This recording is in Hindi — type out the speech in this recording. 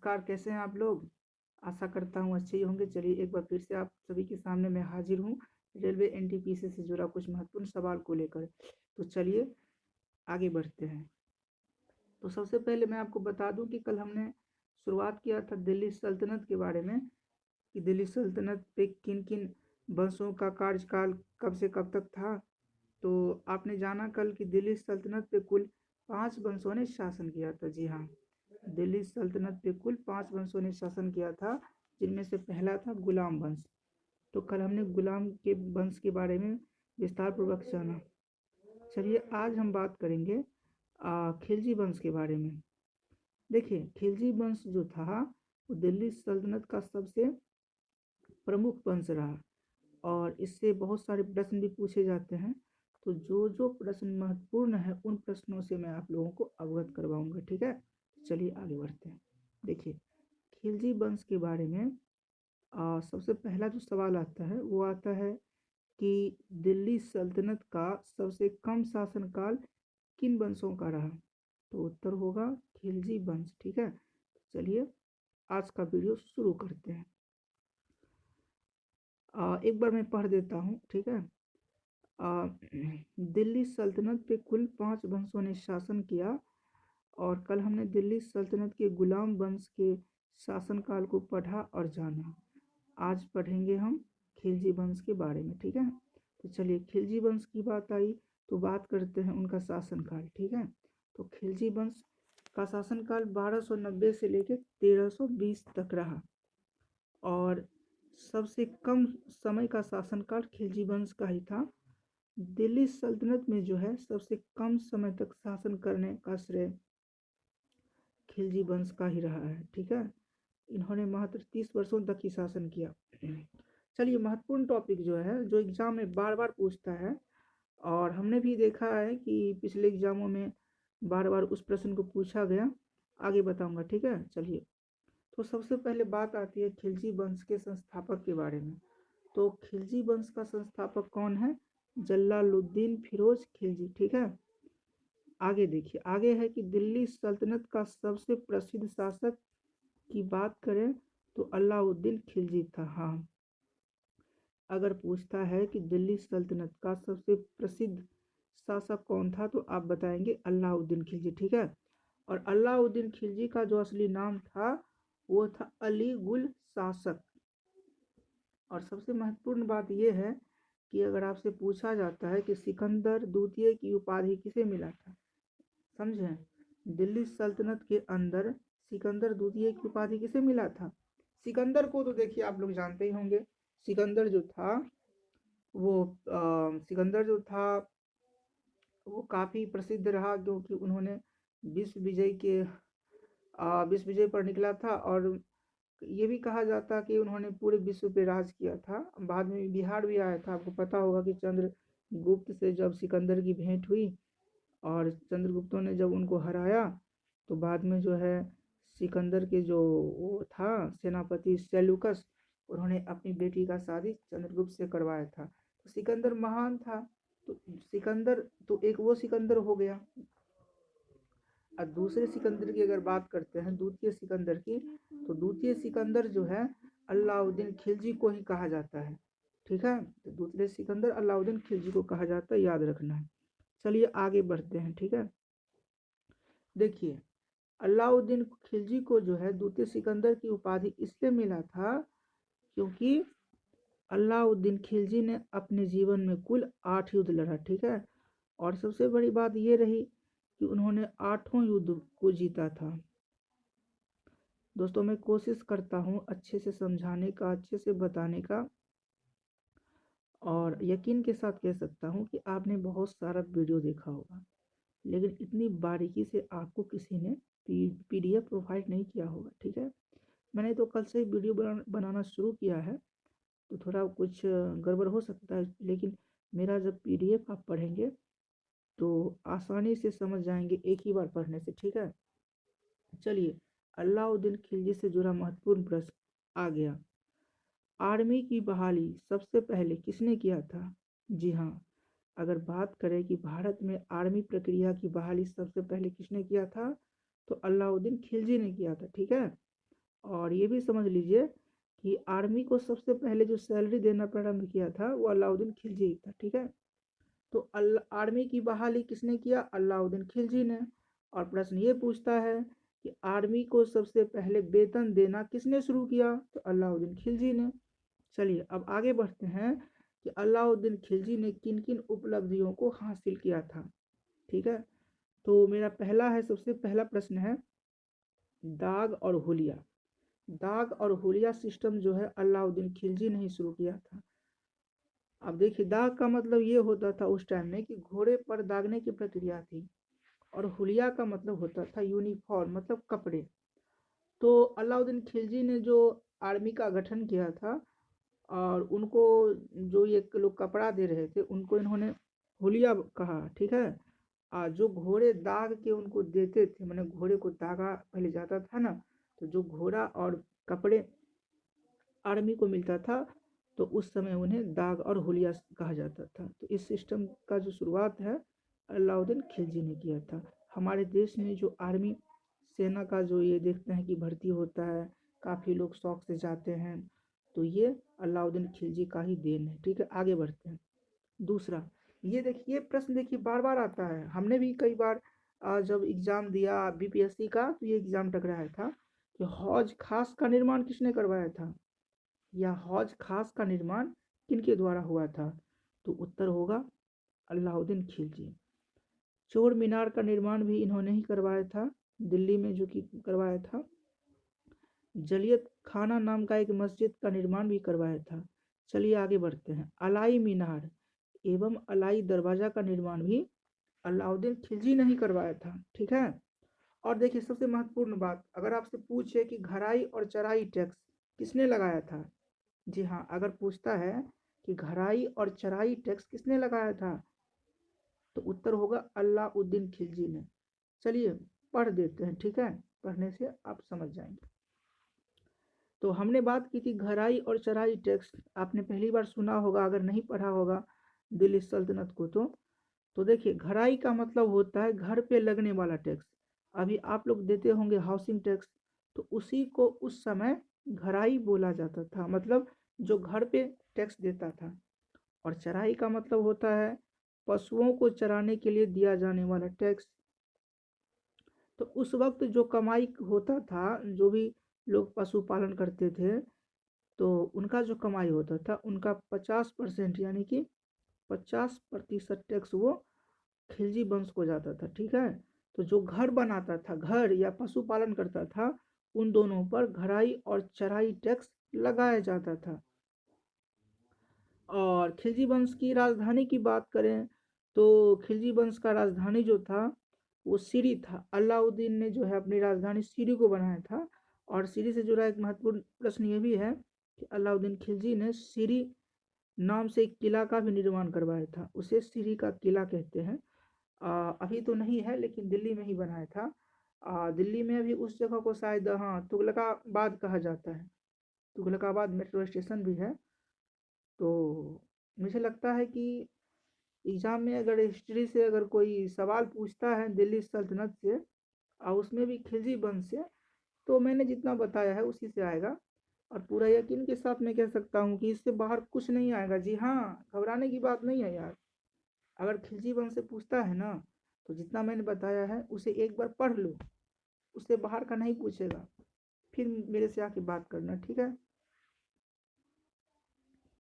नमस्कार, कैसे हैं आप लोग? आशा करता हूँ अच्छे ही होंगे। चलिए एक बार फिर से आप सभी के सामने मैं हाजिर हूँ रेलवे एनटीपीसी से जुड़ा कुछ महत्वपूर्ण सवाल को लेकर। तो चलिए आगे बढ़ते हैं। तो सबसे पहले मैं आपको बता दूं कि कल हमने शुरुआत किया था दिल्ली सल्तनत के बारे में कि दिल्ली सल्तनत पे किन किन वंशों का कार्यकाल कब से कब तक था। तो आपने जाना कल कि दिल्ली सल्तनत पे कुल 5 वंशों ने शासन किया था। जी हाँ, दिल्ली सल्तनत पे कुल 5 वंशों ने शासन किया था, जिनमें से पहला था गुलाम वंश। तो कल हमने गुलाम के वंश के बारे में विस्तार पूर्वक जाना। चलिए आज हम बात करेंगे खिलजी वंश के बारे में। देखिए, खिलजी वंश जो था वो दिल्ली सल्तनत का सबसे प्रमुख वंश रहा और इससे बहुत सारे प्रश्न भी पूछे जाते हैं। तो जो जो प्रश्न महत्वपूर्ण है उन प्रश्नों से मैं आप लोगों को अवगत करवाऊंगा। ठीक है, चलिए आगे बढ़ते हैं। देखिए, खिलजी वंश के बारे में सबसे पहला जो सवाल आता है वो आता है कि दिल्ली सल्तनत का सबसे कम शासनकाल किन वंशों का रहा। तो उत्तर होगा खिलजी वंश। ठीक है, चलिए आज का वीडियो शुरू करते हैं। एक बार मैं पढ़ देता हूँ। ठीक है, दिल्ली सल्तनत पे कुल 5 वंशों ने शासन किया और कल हमने दिल्ली सल्तनत के गुलाम वंश के शासनकाल को पढ़ा और जाना। आज पढ़ेंगे हम खिलजी वंश के बारे में। ठीक है, तो चलिए खिलजी वंश की बात आई तो बात करते हैं उनका शासनकाल। ठीक है, तो खिलजी वंश का शासनकाल 1290 से लेकर 1320 तक रहा और सबसे कम समय का शासनकाल खिलजी वंश का ही था। दिल्ली सल्तनत में जो है सबसे कम समय तक शासन करने का श्रेय खिलजी वंश का ही रहा है। ठीक है, इन्होंने मात्र 30 वर्षों तक ही शासन किया। चलिए महत्वपूर्ण टॉपिक जो है जो एग्जाम में बार बार पूछता है और हमने भी देखा है कि पिछले एग्जामों में बार बार उस प्रश्न को पूछा गया, आगे बताऊंगा। ठीक है, चलिए तो सबसे पहले बात आती है खिलजी वंश के संस्थापक के बारे में। तो खिलजी वंश का संस्थापक कौन है? जलालुद्दीन फिरोज खिलजी। ठीक है, आगे देखिए, आगे है कि दिल्ली सल्तनत का सबसे प्रसिद्ध शासक की बात करें तो अलाउद्दीन खिलजी था। हाँ, अगर पूछता है कि दिल्ली सल्तनत का सबसे प्रसिद्ध शासक कौन था तो आप बताएंगे अलाउद्दीन खिलजी। ठीक है, और अलाउद्दीन खिलजी का जो असली नाम था वो था अली गुल शासक। और सबसे महत्वपूर्ण बात यह है कि अगर आपसे पूछा जाता है कि सिकंदर द्वितीय की उपाधि किसे मिला था, समझें, दिल्ली सल्तनत के अंदर सिकंदर द्वितीय की उपाधि किसे मिला था? सिकंदर को तो देखिए आप लोग जानते ही होंगे। सिकंदर जो था वो सिकंदर जो था वो काफ़ी प्रसिद्ध रहा क्योंकि उन्होंने विश्व विजय पर निकला था और ये भी कहा जाता कि उन्होंने पूरे विश्व पे राज किया था। बाद में बिहार भी आया था। आपको पता होगा कि चंद्रगुप्त से जब सिकंदर की भेंट हुई और चंद्रगुप्तों ने जब उनको हराया तो बाद में जो है सिकंदर के जो वो था सेनापति सेल्यूकस, उन्होंने अपनी बेटी का शादी चंद्रगुप्त से करवाया था। तो सिकंदर महान था। तो सिकंदर तो एक वो सिकंदर हो गया। और दूसरे सिकंदर की अगर बात करते हैं द्वितीय सिकंदर की, तो द्वितीय सिकंदर जो है अलाउद्दीन खिलजी को ही कहा जाता है। ठीक है, तो दूसरे सिकंदर अलाउद्दीन खिलजी को कहा जाता है, याद रखना है। चलिए आगे बढ़ते हैं। ठीक है, देखिए अलाउद्दीन खिलजी को जो है द्वितीय सिकंदर की उपाधि इसलिए मिला था क्योंकि अलाउद्दीन खिलजी ने अपने जीवन में कुल 8 युद्ध लड़ा। ठीक है, और सबसे बड़ी बात ये रही कि उन्होंने 8 युद्ध को जीता था। दोस्तों मैं कोशिश करता हूँ अच्छे से समझाने का, अच्छे से बताने का, और यकीन के साथ कह सकता हूँ कि आपने बहुत सारा वीडियो देखा होगा लेकिन इतनी बारीकी से आपको किसी ने पीडीएफ प्रोवाइड नहीं किया होगा। ठीक है, मैंने तो कल से ही वीडियो बनाना शुरू किया है तो थोड़ा कुछ गड़बड़ हो सकता है, लेकिन मेरा जब पीडीएफ आप पढ़ेंगे तो आसानी से समझ जाएंगे एक ही बार पढ़ने से। ठीक है, चलिए अलाउद्दीन खिलजी से जुड़ा महत्वपूर्ण प्रश्न आ गया। आर्मी की बहाली सबसे पहले किसने किया था? जी हाँ, अगर बात करें कि भारत में आर्मी प्रक्रिया की बहाली सबसे पहले किसने किया था तो अलाउद्दीन खिलजी ने किया था। ठीक है, और ये भी समझ लीजिए कि आर्मी को सबसे पहले जो सैलरी देना प्रारंभ किया था वो अलाउद्दीन खिलजी था। ठीक है, तो आर्मी की बहाली किसने किया? अलाउद्दीन खिलजी ने। और प्रश्न ये पूछता है कि आर्मी को सबसे पहले वेतन देना किसने शुरू किया? तो अलाउद्दीन खिलजी ने। चलिए अब आगे बढ़ते हैं कि अलाउद्दीन खिलजी ने किन किन उपलब्धियों को हासिल किया था। ठीक है, तो मेरा पहला है, सबसे पहला प्रश्न है दाग और हुलिया। दाग और हुलिया सिस्टम जो है अलाउद्दीन खिलजी ने ही शुरू किया था। अब देखिए, दाग का मतलब ये होता था उस टाइम में कि घोड़े पर दागने की प्रक्रिया थी, और हुलिया का मतलब होता था यूनिफॉर्म, मतलब कपड़े। तो अलाउद्दीन खिलजी ने जो आर्मी का गठन किया था, और उनको जो ये लोग कपड़ा दे रहे थे उनको इन्होंने हुलिया कहा। ठीक है, जो घोड़े दाग के उनको देते थे, मैंने घोड़े को दागा पहले जाता था ना, तो जो घोड़ा और कपड़े आर्मी को मिलता था, तो उस समय उन्हें दाग और हुलिया कहा जाता था। तो इस सिस्टम का जो शुरुआत है अलाउद्दीन खिलजी ने किया था। हमारे देश में जो आर्मी सेना का जो ये देखते हैं कि भर्ती होता है, काफ़ी लोग शौक से जाते हैं, तो ये अलाउद्दीन खिलजी का ही देन है। ठीक है, आगे बढ़ते हैं। दूसरा, ये देखिए प्रश्न, देखिए बार बार आता है, हमने भी कई बार जब एग्ज़ाम दिया बीपीएससी का, तो ये एग्ज़ाम टकराया था कि हौज खास का निर्माण किसने करवाया था, या हौज खास का निर्माण किनके द्वारा हुआ था? तो उत्तर होगा अलाउद्दीन खिलजी। चोर मीनार का निर्माण भी इन्होंने ही करवाया था, दिल्ली में जो कि करवाया था। जलियत खाना नाम का एक मस्जिद का निर्माण भी करवाया था। चलिए आगे बढ़ते हैं। अलाई मीनार एवं अलाई दरवाज़ा का निर्माण भी अलाउद्दीन खिलजी ने ही करवाया था। ठीक है, और देखिए सबसे महत्वपूर्ण बात, अगर आपसे पूछे कि घराई और चराई टैक्स किसने लगाया था, जी हाँ, अगर पूछता है कि घराई और चराई टैक्स किसने लगाया था, तो उत्तर होगा अलाउद्दीन खिलजी ने। चलिए पढ़ देते हैं। ठीक है, पढ़ने से आप समझ जाएंगे। तो हमने बात की थी घराई और चराई टैक्स, आपने पहली बार सुना होगा, अगर नहीं पढ़ा होगा दिल्ली सल्तनत को, तो देखिए घराई का मतलब होता है घर पे लगने वाला टैक्स। अभी आप लोग देते होंगे हाउसिंग टैक्स, तो उसी को उस समय घराई बोला जाता था, मतलब जो घर पे टैक्स देता था। और चराई का मतलब होता है पशुओं को चराने के लिए दिया जाने वाला टैक्स। तो उस वक्त जो कमाई होता था, जो भी लोग पशुपालन करते थे, तो उनका जो कमाई होता था उनका 50% यानी कि 50% टैक्स वो खिलजी वंश को जाता था। ठीक है, तो जो घर बनाता था, घर या पशुपालन करता था, उन दोनों पर घराई और चराई टैक्स लगाया जाता था। और खिलजी वंश की राजधानी की बात करें, तो खिलजी वंश का राजधानी जो था वो सीरी था। अलाउद्दीन ने जो है अपनी राजधानी सीरी को बनाया था। और सीरी से जुड़ा एक महत्वपूर्ण प्रश्न ये भी है कि अलाउद्दीन खिलजी ने सीरी नाम से एक किला का भी निर्माण करवाया था, उसे सीरी का किला कहते हैं। अभी तो नहीं है, लेकिन दिल्ली में ही बनाया था। दिल्ली में अभी उस जगह को शायद, हाँ, तुगलकाबाद कहा जाता है। तुगलकाबाद मेट्रो स्टेशन भी है। तो मुझे लगता है कि एग्ज़ाम में अगर हिस्ट्री से अगर कोई सवाल पूछता है दिल्ली सल्तनत से, और उसमें भी खिलजी वंश से, तो मैंने जितना बताया है उसी से आएगा। और पूरा यकीन के साथ मैं कह सकता हूँ कि इससे बाहर कुछ नहीं आएगा। जी हाँ, घबराने की बात नहीं है यार। अगर खिलजी वंश से पूछता है ना, तो जितना मैंने बताया है उसे एक बार पढ़ लो, उससे बाहर का नहीं पूछेगा, फिर मेरे से आके बात करना। ठीक है।